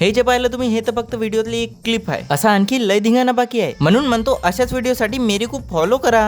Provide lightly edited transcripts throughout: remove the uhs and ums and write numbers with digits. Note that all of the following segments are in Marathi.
हे जे पाहिलं तुम्ही हे तर फक्त व्हिडिओतली एक क्लिप आहे. असा आणखी लय धिंगाणा बाकी आहे. म्हणून म्हणतो अशाच व्हिडिओसाठी मेरी खूप फॉलो करा.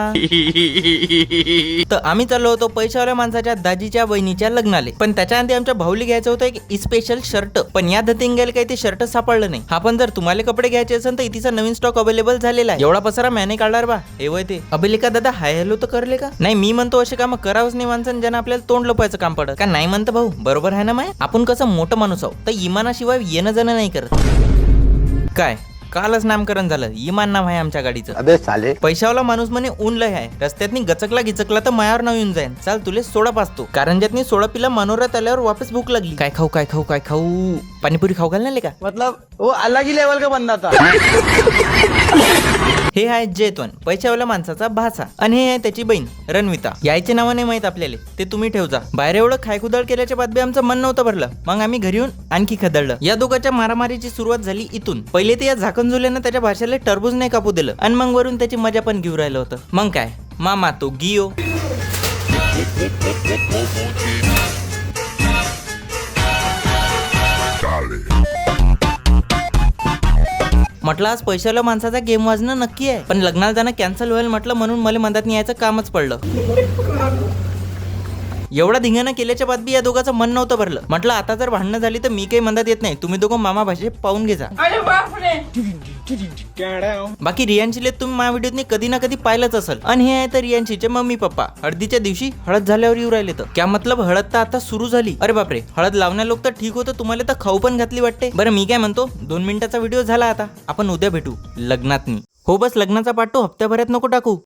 तर आम्ही चाललो होतो पैशावाल्या माणसाच्या दाजीच्या बहिणीच्या लग्नाले. पण त्याच्या आधी आमच्या भाऊली घ्यायचं होतं एक स्पेशल शर्ट. पण या धतिंग्याला काही ते शर्ट सापडलं नाही. हा पण जर तुम्हाला कपडे घ्यायचे असेल तर इथेचा नवीन स्टॉक अवेलेबल झालेला आहे. एवढा पसारा मॅने काढणार बा. हे वय ते अबेलिका दादा हाय हॅलो तर करले का नाही. मी म्हणतो असे काम करावंच नाही माणसानं ज्यांना आपल्याला तोंड लपवायचं काम पडत का नाही. म्हणतं भाऊ बरोबर आहे ना. माय आपण कसं मोठं माणूस आहोत तर इमानाशिवाय येणं जाणं नाही करत. काय कालच नामकरण झालं. इमान नाव आहे आमच्या गाडीचं. अबे साले पैशावाला माणूस म्हणे ऊन लय आहे. रस्त्यातनी गचकला गिचकला तर मायावर नाव येऊन जाईन. चाल तुले सोडा पाचतो. कारंज्यातनी सोडा पिला मनोरात आल्यावर वापस भूक लागली. काय खाऊ काय खाऊ काय खाऊ. पाणीपुरी खाऊ घालणार का. मतलब वो अलग ही लेवल का बंदा था. हे आहे जैतवन पैशावाल्या माणसाचा भाचा आणि हे आहे त्याची बहीण रणविता. यायचे नाव नाही माहित आपल्याला ते तुम्ही ठेवजा. बाहेर एवढं खायखुदळ केल्याच्या बाद बी आमचं मन नव्हतं भरलं. मग आम्ही घरी येऊन आणखी खदळलं. या दोघांच्या मारामारीची सुरुवात झाली इथून. पहिले ते या झाकणझुल्यानं त्याच्या भाषेला टरबूज नाही कापू दिलं आणि मग वरून त्याची मजा पण घेऊ राहिलं होतं. मग काय मामा तो गियो. म्हटलं आज पैशाला माणसाचा गेम वाजणं नक्की आहे. पण लग्नाला जाणं कॅन्सल होईल म्हटलं म्हणून मला मदत नाही यायचं कामच पडलं. एवढा धिंगाणा केल्याच्या बाद बी या दोघांचं मन नव्हतं भरलं. म्हटलं आता जर भांडणं झाली तर मी काही मदत येत नाही. तुम्ही दोघं मामा भाषे पाहून घे जा. बाकी रियांशीले तुम्ही माझ्या व्हिडिओत कधी ना कधी पाहिलंच असेल. आणि हे आहे तर रियांशीचे मम्मी पप्पा. हळदीच्या दिवशी हळद झाल्यावर येऊ राहिले तर क्या मतलब हळद तर आता सुरू झाली. अरे बापरे हळद लावण्या लोक तर ठीक होतं. तुम्हाला तर खाऊ पण घातली वाटते. बरं मी काय म्हणतो 2 मिनिटाचा व्हिडिओ झाला. आता आपण उद्या भेटू लग्नात. हो बस लग्नाचा पाठ तो हप्त्याभरात नको टाकू.